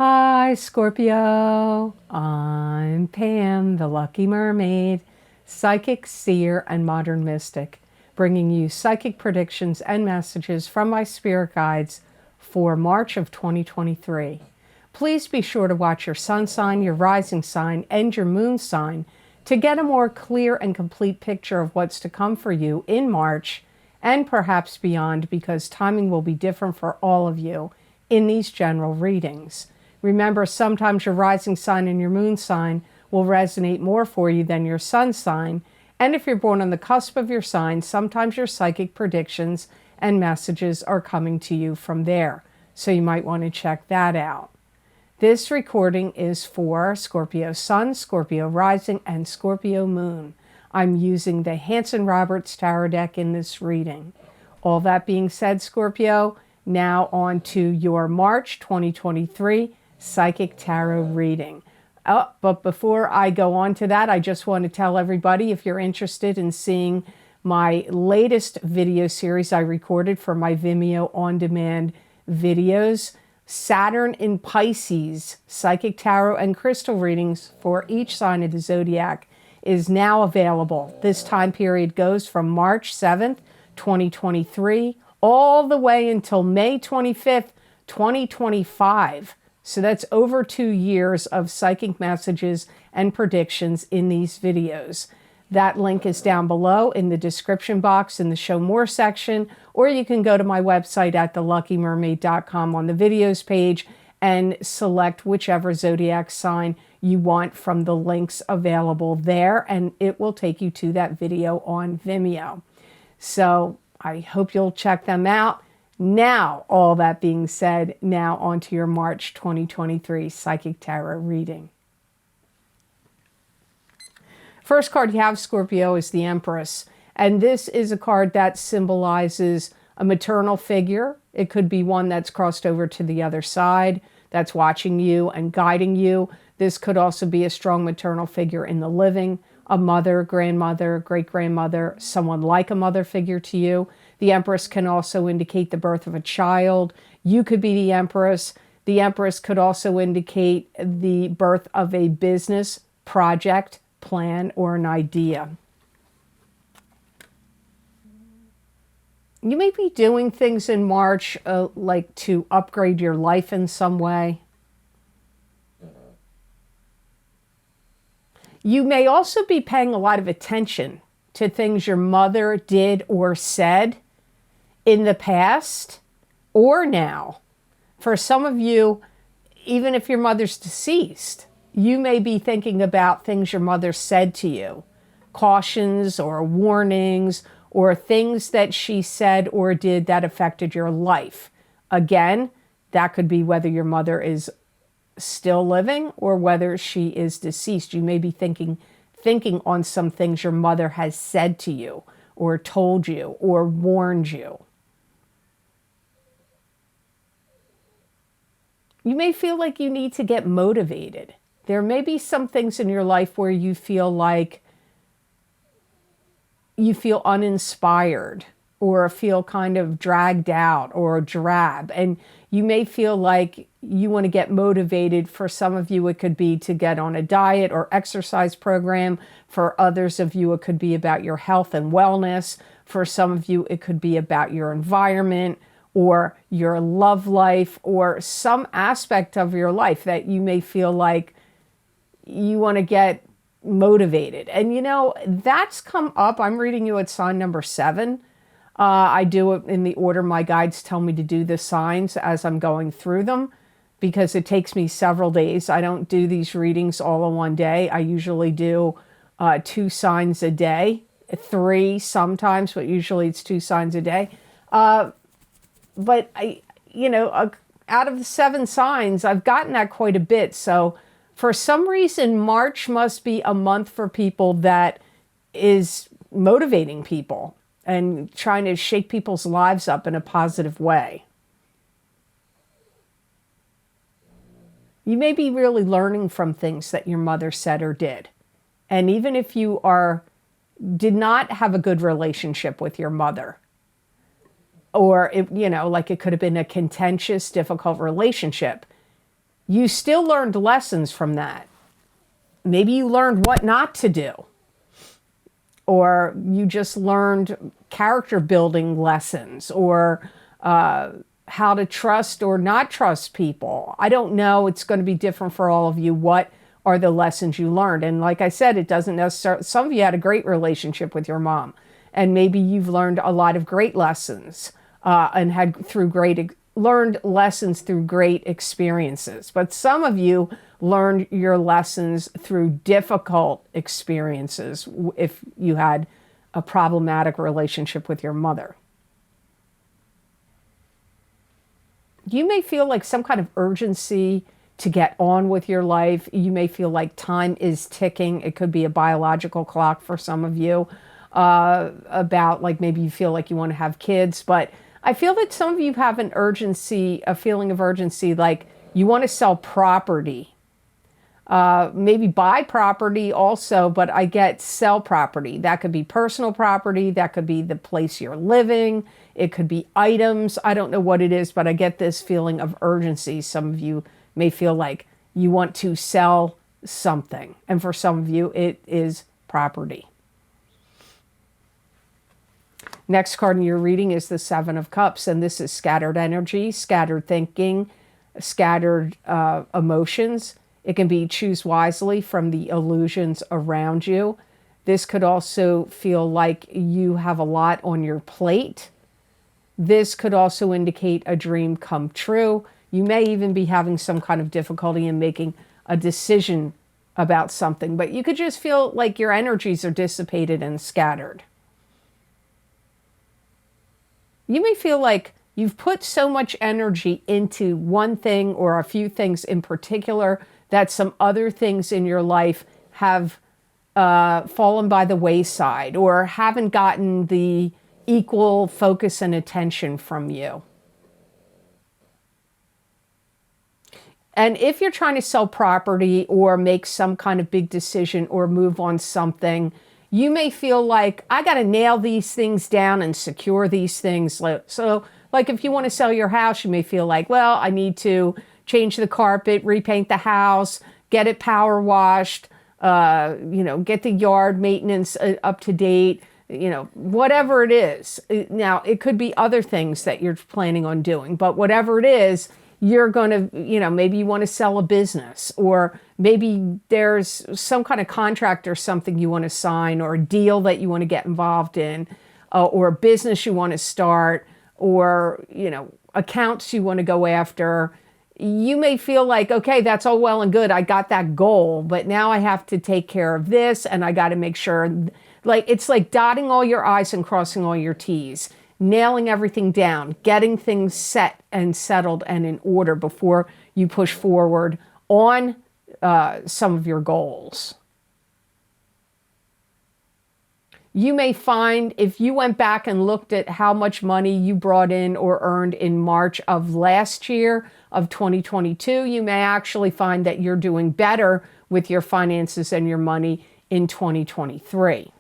Hi, Scorpio. I'm Pam, the Lucky Mermaid, psychic, seer, and modern mystic, bringing you psychic predictions and messages from my spirit guides for March of 2023. Please be sure to watch your sun sign, your rising sign, and your moon sign to get a more clear and complete picture of what's to come for you in March and perhaps beyond, because timing will be different for all of you in these general readings. Remember, sometimes your rising sign and your moon sign will resonate more for you than your sun sign. And if you're born on the cusp of your sign, sometimes your psychic predictions and messages are coming to you from there. So you might want to check that out. This recording is for Scorpio Sun, Scorpio Rising, and Scorpio Moon. I'm using the Hanson-Roberts Tarot deck in this reading. All that being said, Scorpio, now on to your March 2023 Psychic Tarot reading. But before I go on to that, I just want to tell everybody, if you're interested in seeing my latest video series I recorded for my Vimeo on-demand videos, Saturn in Pisces, Psychic Tarot and Crystal readings for each sign of the zodiac is now available. This time period goes from March 7th, 2023, all the way until May 25th, 2025. So that's over 2 years of psychic messages and predictions in these videos. That link is down below in the description box in the Show More section, or you can go to my website at theluckymermaid.com on the videos page and select whichever zodiac sign you want from the links available there, and it will take you to that video on Vimeo. So I hope you'll check them out. Now, all that being said, now on to your March 2023 Psychic Tarot reading. First card you have, Scorpio, is the Empress. And this is a card that symbolizes a maternal figure. It could be one that's crossed over to the other side, that's watching you and guiding you. This could also be a strong maternal figure in the living, a mother, grandmother, great-grandmother, someone like a mother figure to you. The Empress can also indicate the birth of a child. You could be the Empress. The Empress could also indicate the birth of a business, project, plan, or an idea. You may be doing things in March like to upgrade your life in some way. You may also be paying a lot of attention to things your mother did or said in the past or now. For some of you, even if your mother's deceased, you may be thinking about things your mother said to you, cautions or warnings or things that she said or did that affected your life. Again, that could be whether your mother is still living or whether she is deceased. You may be thinking on some things your mother has said to you or told you or warned you. You may feel like you need to get motivated. There may be some things in your life where you feel like you feel uninspired or feel kind of dragged out or drab. And you may feel like you want to get motivated. For some of you, it could be to get on a diet or exercise program. For others of you, it could be about your health and wellness. For some of you, it could be about your environment or your love life or some aspect of your life that you may feel like you want to get motivated. And you know, that's come up. I'm reading you at sign number 7. I do it in the order my guides tell me to do the signs as I'm going through them, because it takes me several days. I don't do these readings all in one day. I usually do 2 signs a day, 3 sometimes, but usually it's 2 signs a day. But out of the 7 signs, I've gotten that quite a bit. So for some reason, March must be a month for people that is motivating people and trying to shake people's lives up in a positive way. You may be really learning from things that your mother said or did. And even if you did not have a good relationship with your mother, or it could have been a contentious, difficult relationship, you still learned lessons from that. Maybe you learned what not to do. Or you just learned character building lessons, or how to trust or not trust people. I don't know. It's going to be different for all of you. What are the lessons you learned? And like I said, it doesn't necessarily, some of you had a great relationship with your mom, and maybe you've learned a lot of great lessons and had learned lessons through great experiences. But some of you learned your lessons through difficult experiences if you had a problematic relationship with your mother. You may feel like some kind of urgency to get on with your life. You may feel like time is ticking. It could be a biological clock for some of you, about like maybe you feel like you want to have kids. But I feel that some of you have an urgency, a feeling of urgency, like you want to sell property. Maybe buy property also, but I get sell property. That could be personal property. That could be the place you're living. It could be items. I don't know what it is, but I get this feeling of urgency. Some of you may feel like you want to sell something. And for some of you, it is property. Next card in your reading is the Seven of Cups. And this is scattered energy, scattered thinking, scattered emotions. It can be choose wisely from the illusions around you. This could also feel like you have a lot on your plate. This could also indicate a dream come true. You may even be having some kind of difficulty in making a decision about something, but you could just feel like your energies are dissipated and scattered. You may feel like you've put so much energy into one thing or a few things in particular that some other things in your life have fallen by the wayside or haven't gotten the equal focus and attention from you. And if you're trying to sell property or make some kind of big decision or move on something, you may feel like, I got to nail these things down and secure these things. So like if you want to sell your house, you may feel like, well, I need to change the carpet, repaint the house, get it power washed, get the yard maintenance up to date, whatever it is. Now, it could be other things that you're planning on doing, but whatever it is, you're going to, maybe you want to sell a business, or maybe there's some kind of contract or something you want to sign, or a deal that you want to get involved in, or a business you want to start, or, accounts you want to go after. You may feel like, okay, that's all well and good. I got that goal, but now I have to take care of this, and I got to make sure, it's like dotting all your I's and crossing all your T's. Nailing everything down, getting things set and settled and in order before you push forward on some of your goals. You may find if you went back and looked at how much money you brought in or earned in March of last year, of 2022, you may actually find that you're doing better with your finances and your money in 2023.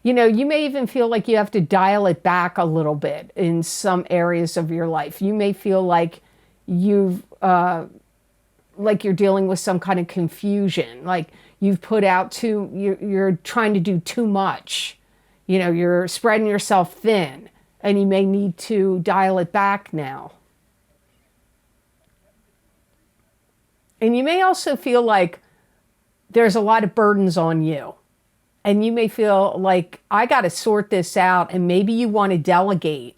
You may even feel like you have to dial it back a little bit in some areas of your life. You may feel like you're dealing with some kind of confusion, like you've put out you're trying to do too much. You're spreading yourself thin, and you may need to dial it back now. And you may also feel like there's a lot of burdens on you. And you may feel like, I got to sort this out, and maybe you want to delegate.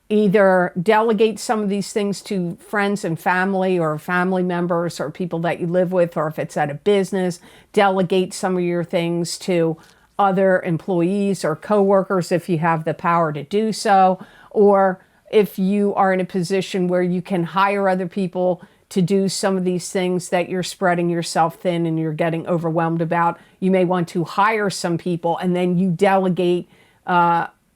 Either delegate some of these things to friends and family, or family members, or people that you live with, or if it's at a business, delegate some of your things to other employees or coworkers if you have the power to do so. Or if you are in a position where you can hire other people to do some of these things that you're spreading yourself thin and you're getting overwhelmed about, you may want to hire some people, and then you delegate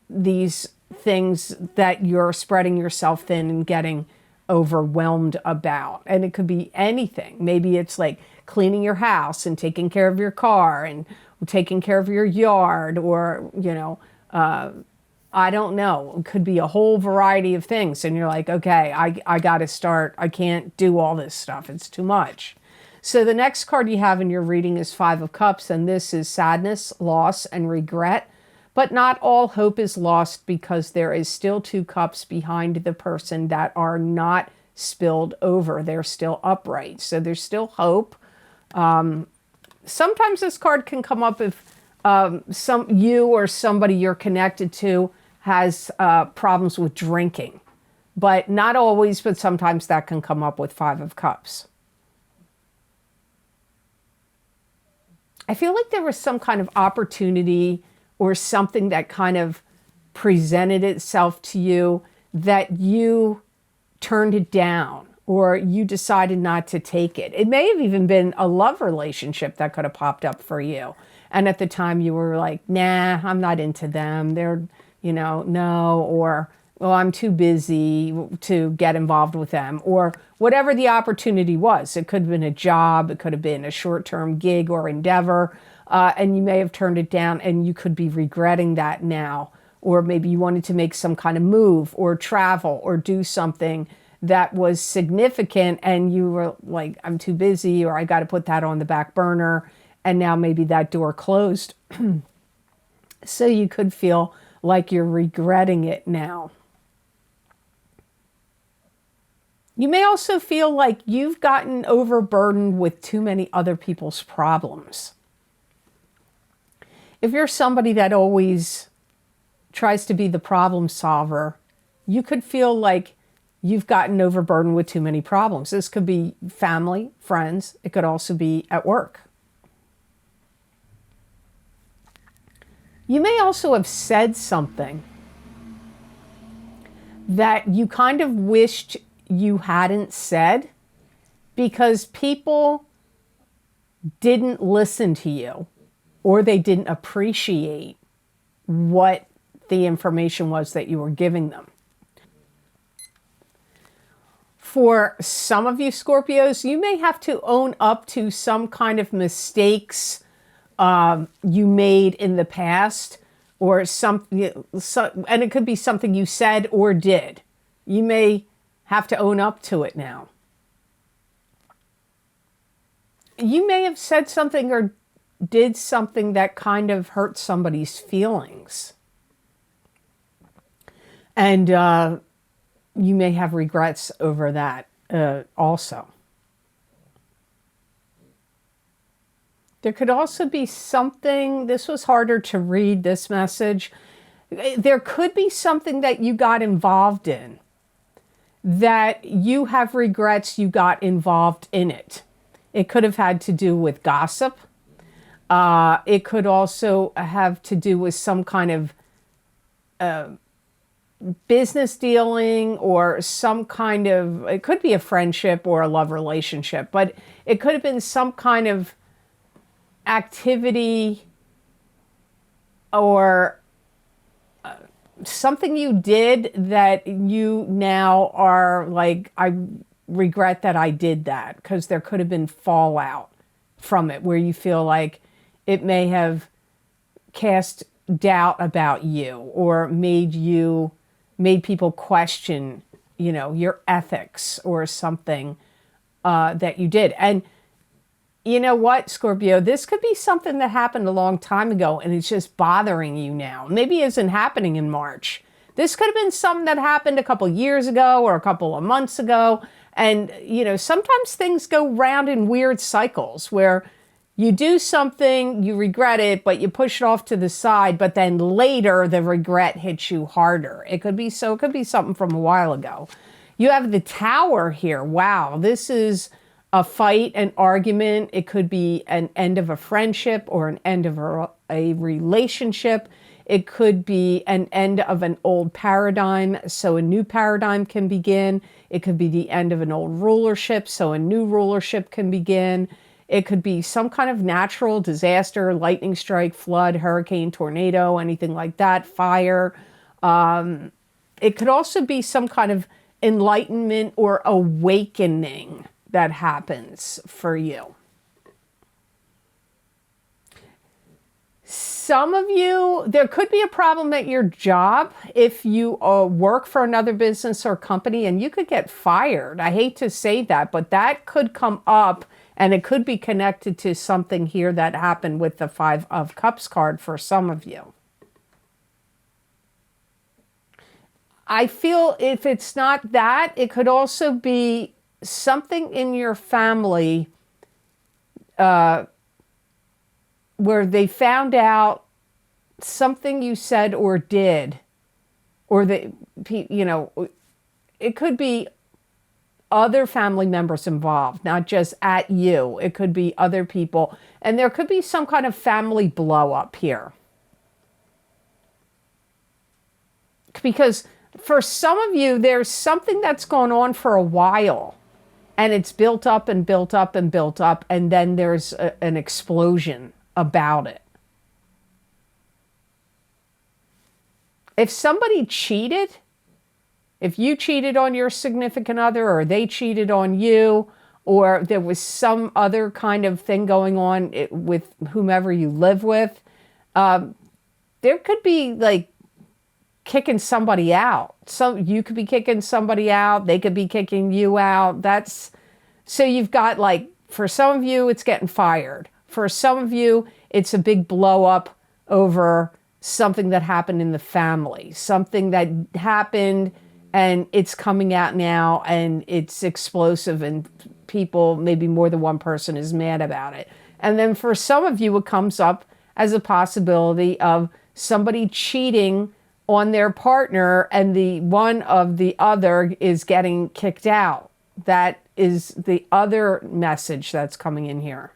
these things that you're spreading yourself thin and getting overwhelmed about. And it could be anything. Maybe it's like cleaning your house and taking care of your car and taking care of your yard, or, I don't know. It could be a whole variety of things. And you're like, okay, I got to start. I can't do all this stuff. It's too much. So the next card you have in your reading is Five of Cups. And this is sadness, loss, and regret. But not all hope is lost, because there is still two cups behind the person that are not spilled over. They're still upright. So there's still hope. Sometimes this card can come up if you or somebody you're connected to has problems with drinking. But not always, but sometimes that can come up with Five of Cups. I feel like there was some kind of opportunity or something that kind of presented itself to you that you turned it down, or you decided not to take it. It may have even been a love relationship that could have popped up for you. And at the time you were like, nah, I'm not into them. They're, no, or, well, I'm too busy to get involved with them, or whatever the opportunity was. It could have been a job. It could have been a short-term gig or endeavor. And you may have turned it down, and you could be regretting that now. Or maybe you wanted to make some kind of move or travel or do something that was significant, and you were like, I'm too busy, or I got to put that on the back burner. And now maybe that door closed. So you could feel like you're regretting it now. You may also feel like you've gotten overburdened with too many other people's problems. If you're somebody that always tries to be the problem solver, you could feel like you've gotten overburdened with too many problems. This could be family, friends. It could also be at work. You may also have said something that you kind of wished you hadn't said, because people didn't listen to you, or they didn't appreciate what the information was that you were giving them. For some of you Scorpios, you may have to own up to some kind of mistakes you made in the past, or something, and it could be something you said or did. You may have to own up to it now. You may have said something or did something that kind of hurt somebody's feelings. And you may have regrets over that also. There could also be something, this was harder to read, this message. There could be something that you got involved in, that you have regrets you got involved in it. It could have had to do with gossip. It could also have to do with some kind of business dealing, or some kind of, it could be a friendship or a love relationship, but it could have been some kind of activity or something you did that you now are like, I regret that I did that, because there could have been fallout from it where you feel like it may have cast doubt about you, or made people question, your ethics or something that you did. And you know what, Scorpio, this could be something that happened a long time ago, and it's just bothering you now. Maybe it isn't happening in March. This could have been something that happened a couple years ago or a couple of months ago. And, sometimes things go round in weird cycles where you do something, you regret it, but you push it off to the side, but then later the regret hits you harder. It could be something from a while ago. You have the Tower here. Wow, this is a fight, an argument. It could be an end of a friendship or an end of a relationship. It could be an end of an old paradigm, so a new paradigm can begin. It could be the end of an old rulership, so a new rulership can begin. It could be some kind of natural disaster, lightning strike, flood, hurricane, tornado, anything like that, fire. It could also be some kind of enlightenment or awakening that happens for you. Some of you, there could be a problem at your job if you work for another business or company, and you could get fired. I hate to say that, but that could come up, and it could be connected to something here that happened with the Five of Cups card for some of you. I feel if it's not that, it could also be something in your family where they found out something you said or did, or it could be other family members involved, not just at you. It could be other people. And there could be some kind of family blow up here. Because for some of you, there's something that's gone on for a while. And it's built up and built up and built up. And then there's an explosion about it. If somebody cheated, if you cheated on your significant other, or they cheated on you, or there was some other kind of thing going on with whomever you live with, there could be like kicking somebody out. So you could be kicking somebody out. They could be kicking you out. So you've got, like, for some of you, it's getting fired. For some of you, it's a big blow up over something that happened in the family, something that happened and it's coming out now and it's explosive and people, maybe more than one person, is mad about it. And then for some of you, it comes up as a possibility of somebody cheating on their partner and the one of the other is getting kicked out. That is the other message that's coming in here.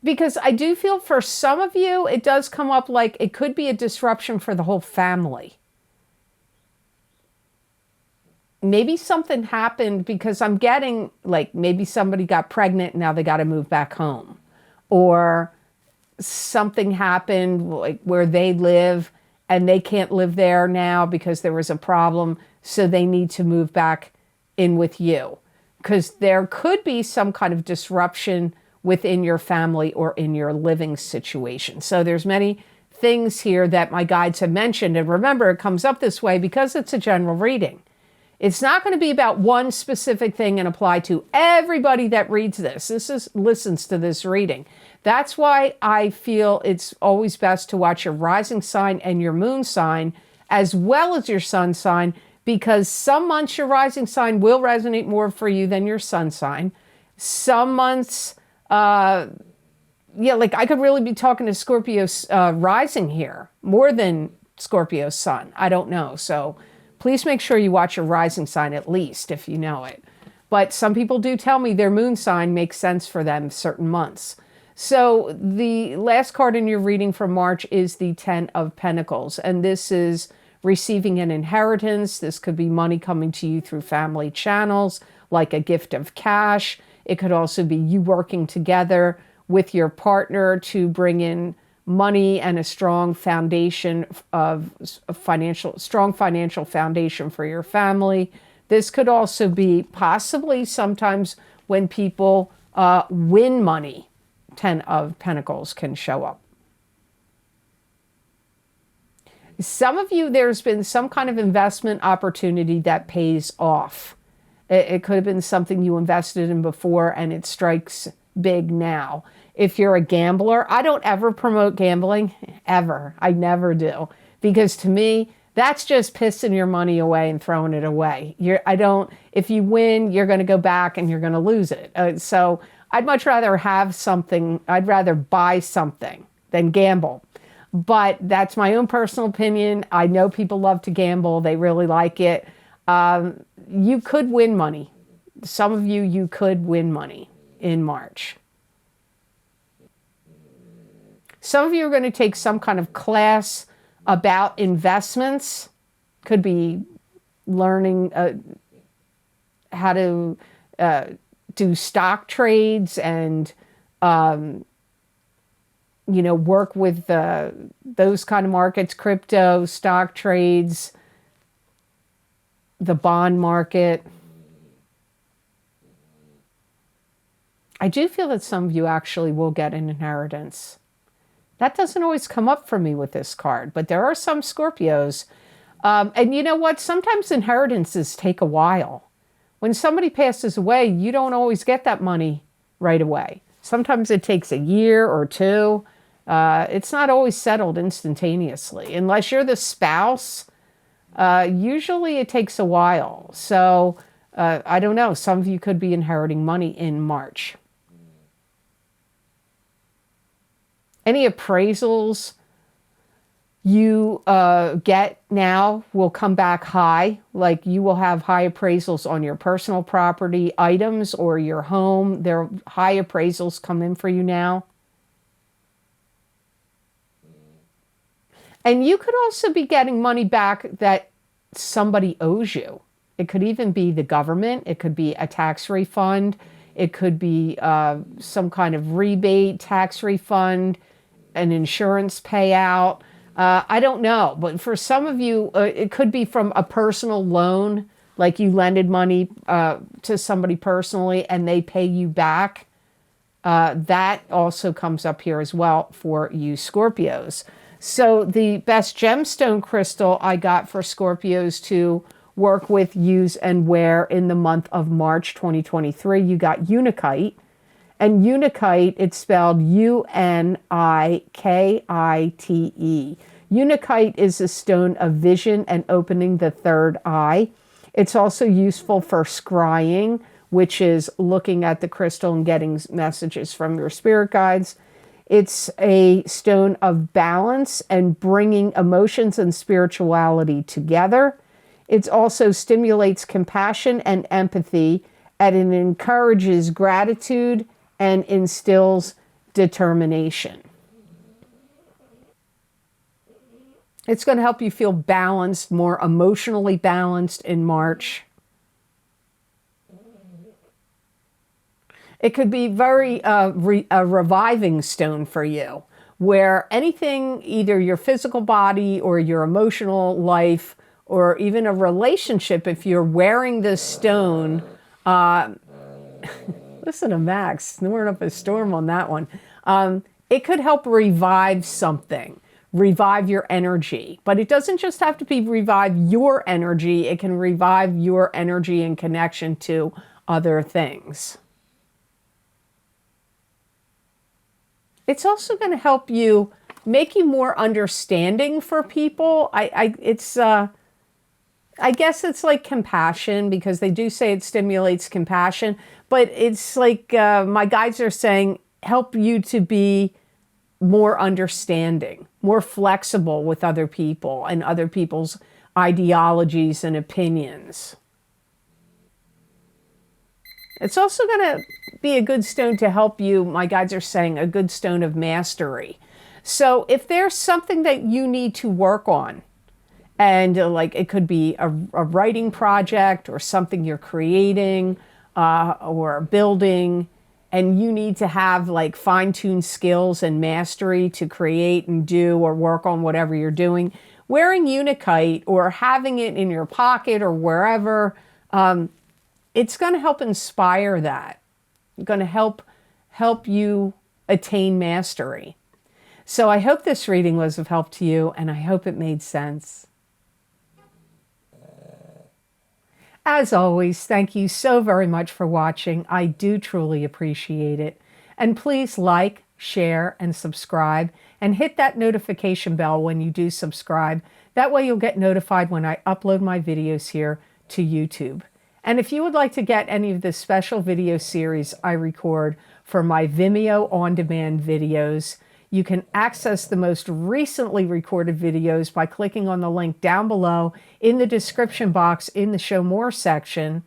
Because I do feel for some of you, it does come up like it could be a disruption for the whole family. Maybe something happened because I'm getting like maybe somebody got pregnant and now they got to move back home. Or something happened like where they live and they can't live there now because there was a problem. So they need to move back in with you. Because there could be some kind of disruption within your family or in your living situation. So there's many things here that my guides have mentioned. And remember, it comes up this way because it's a general reading. It's not going to be about one specific thing and apply to everybody that reads this. Listens to this reading. That's why I feel it's always best to watch your rising sign and your moon sign as well as your sun sign, because some months your rising sign will resonate more for you than your sun sign. Some months, like I could really be talking to Scorpio's rising here more than Scorpio's sun. I don't know. So please make sure you watch your rising sign at least if you know it. But some people do tell me their moon sign makes sense for them certain months. So the last card in your reading for March is the Ten of Pentacles. And this is receiving an inheritance. This could be money coming to you through family channels, like a gift of cash. It could also be you working together with your partner to bring in money and a strong foundation of strong financial foundation for your family. This could also be possibly sometimes when people win money, Ten of Pentacles can show up. Some of you, there's been some kind of investment opportunity that pays off. It could have been something you invested in before and it strikes big now. If you're a gambler, I don't ever promote gambling, ever. I never do. Because to me, that's just pissing your money away and throwing it away. If you win, you're going to go back and you're going to lose it. So I'd much rather have something, I'd rather buy something than gamble. But that's my own personal opinion. I know people love to gamble. They really like it. You could win money. Some of you could win money in March. Some of you are going to take some kind of class about investments. Could be learning how to do stock trades and work with those kind of markets, crypto, stock trades, the bond market. I do feel that some of you actually will get an inheritance. That doesn't always come up for me with this card, but there are some Scorpios. And you know what? Sometimes inheritances take a while. When somebody passes away, you don't always get that money right away. Sometimes it takes a year or two. It's not always settled instantaneously. Unless you're the spouse, usually it takes a while. So I don't know. Some of you could be inheriting money in March. Any appraisals you get now will come back high. Like you will have high appraisals on your personal property items or your home. There are high appraisals come in for you now. And you could also be getting money back that somebody owes you. It could even be the government. It could be a tax refund. It could be some kind of rebate, tax refund, an insurance payout. I don't know. But for some of you, it could be from a personal loan, like you lended money to somebody personally and they pay you back. That also comes up here as well for you Scorpios. So the best gemstone crystal I got for Scorpios to work with, use, and wear in the month of March 2023, you got Unakite. And Unakite, it's spelled Unikite. Unakite is a stone of vision and opening the third eye. It's also useful for scrying, which is looking at the crystal and getting messages from your spirit guides. It's a stone of balance and bringing emotions and spirituality together. It also stimulates compassion and empathy, and it encourages gratitude and instills determination. It's going to help you feel balanced, more emotionally balanced in March. It could be very a reviving stone for you, where anything, either your physical body or your emotional life, or even a relationship, if you're wearing this stone, listen to Max snoring up a storm on that one. It could help revive something, revive your energy. But it doesn't just have to be revive your energy. It can revive your energy in connection to other things. It's also going to help you, make you more understanding for people. I guess it's like compassion, because they do say it stimulates compassion, but it's like my guides are saying, help you to be more understanding, more flexible with other people and other people's ideologies and opinions. It's also going to be a good stone to help you, my guides are saying, a good stone of mastery. So if there's something that you need to work on, and like it could be a writing project or something you're creating or building, and you need to have like fine-tuned skills and mastery to create and do or work on whatever you're doing, wearing Unakite or having it in your pocket or wherever, it's going to help inspire that. It's going to help you attain mastery. So I hope this reading was of help to you, and I hope it made sense. As always, thank you so very much for watching. I do truly appreciate it. And please like, share, and subscribe, and hit that notification bell when you do subscribe. That way you'll get notified when I upload my videos here to YouTube. And if you would like to get any of the special video series I record for my Vimeo on-demand videos, you can access the most recently recorded videos by clicking on the link down below in the description box in the Show More section.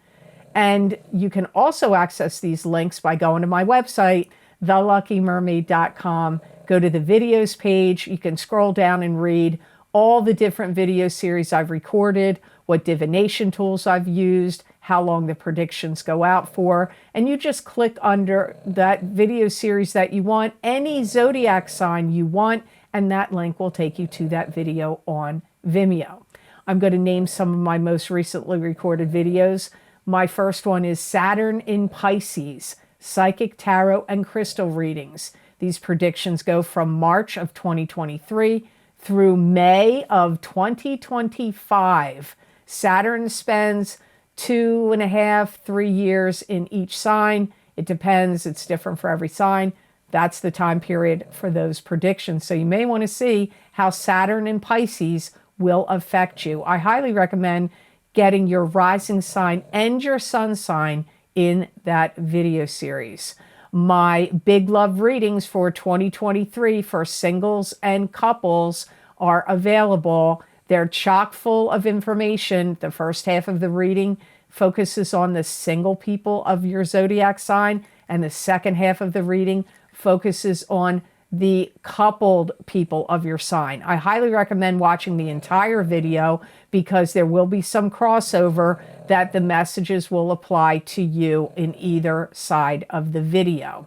And you can also access these links by going to my website, theluckymermaid.com. Go to the videos page. You can scroll down and read all the different video series I've recorded, what divination tools I've used, how long the predictions go out for, and you just click under that video series that you want, any zodiac sign you want, and that link will take you to that video on Vimeo. I'm going to name some of my most recently recorded videos. My first one is Saturn in Pisces, psychic tarot and crystal readings. These predictions go from March of 2023 through May of 2025. Saturn spends 2.5, 3 years in each sign. It depends. It's different for every sign. That's the time period for those predictions. So you may want to see how Saturn in Pisces will affect you. I highly recommend getting your rising sign and your sun sign in that video series. My big love readings for 2023 for singles and couples are available. They're chock full of information. The first half of the reading focuses on the single people of your zodiac sign, and the second half of the reading focuses on the coupled people of your sign. I highly recommend watching the entire video because there will be some crossover that the messages will apply to you in either side of the video.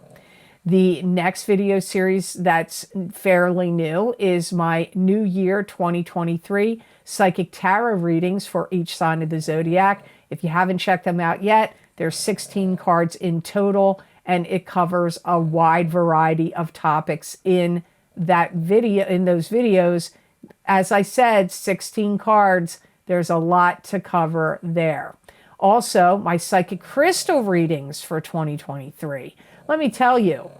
The next video series that's fairly new is my New Year 2023 Psychic Tarot readings for each sign of the zodiac. If you haven't checked them out yet, there's 16 cards in total, and it covers a wide variety of topics in that video, in those videos. As I said, 16 cards. There's a lot to cover there. Also, my psychic crystal readings for 2023. Let me tell you,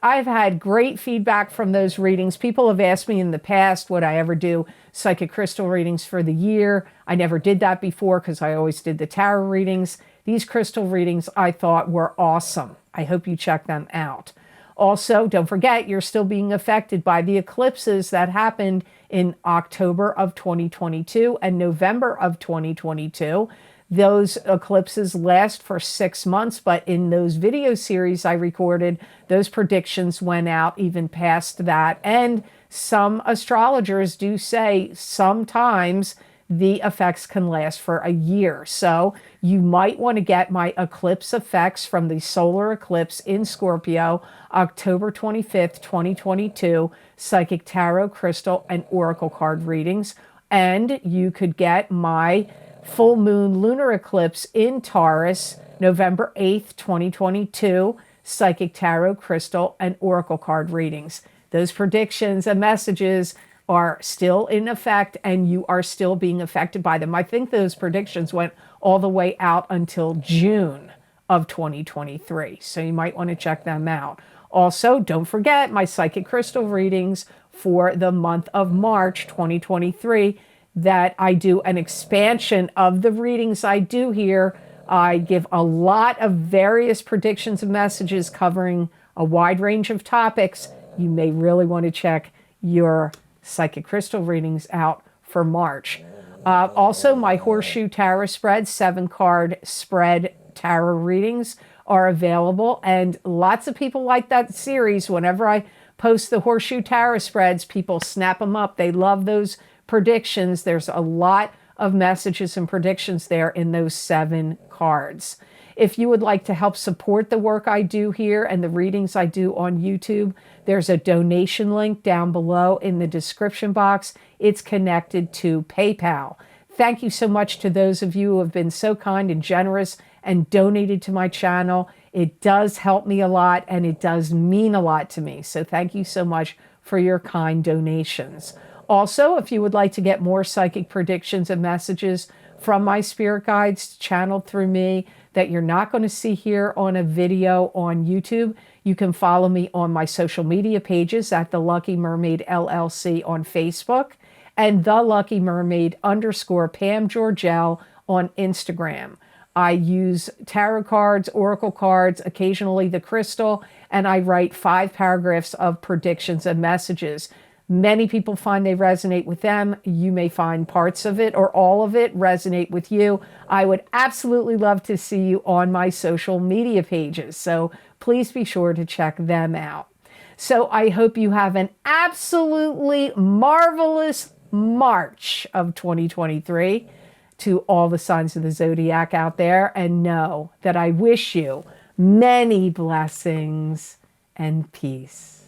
I've had great feedback from those readings. People have asked me in the past, would I ever do psychic crystal readings for the year? I never did that before because I always did the tarot readings. These crystal readings I thought were awesome. I hope you check them out. Also, don't forget, you're still being affected by the eclipses that happened in October of 2022 and November of 2022. Those eclipses last for 6 months, but in those video series I recorded, those predictions went out even past that. And some astrologers do say sometimes the effects can last for a year. So you might want to get my eclipse effects from the solar eclipse in Scorpio, October 25th, 2022, psychic tarot, crystal, and oracle card readings. And you could get my full moon lunar eclipse in Taurus, November 8th, 2022, psychic tarot, crystal, and oracle card readings. Those predictions and messages are still in effect, and you are still being affected by them. I think those predictions went all the way out until June of 2023, so you might want to check them out. Also, don't forget my psychic crystal readings for the month of March 2023, that I do an expansion of the readings I do here. I give a lot of various predictions and messages covering a wide range of topics. You may really want to check your psychic crystal readings out for March. Also, my Horseshoe Tarot spread, 7-card spread tarot readings are available, and lots of people like that series. Whenever I post the Horseshoe Tarot spreads, people snap them up. They love those predictions. There's a lot of messages and predictions there in those 7 cards. If you would like to help support the work I do here and the readings I do on YouTube, there's a donation link down below in the description box. It's connected to PayPal. Thank you so much to those of you who have been so kind and generous and donated to my channel. It does help me a lot, and it does mean a lot to me. So thank you so much for your kind donations. Also, if you would like to get more psychic predictions and messages from my spirit guides channeled through me that you're not going to see here on a video on YouTube, you can follow me on my social media pages at the Lucky Mermaid LLC on Facebook and the Lucky Mermaid _ Pam Georgel on Instagram. I use tarot cards, oracle cards, occasionally the crystal, and I write 5 paragraphs of predictions and messages. Many people find they resonate with them. You may find parts of it or all of it resonate with you. I would absolutely love to see you on my social media pages, so please be sure to check them out. So I hope you have an absolutely marvelous March of 2023 to all the signs of the zodiac out there, and know that I wish you many blessings and peace.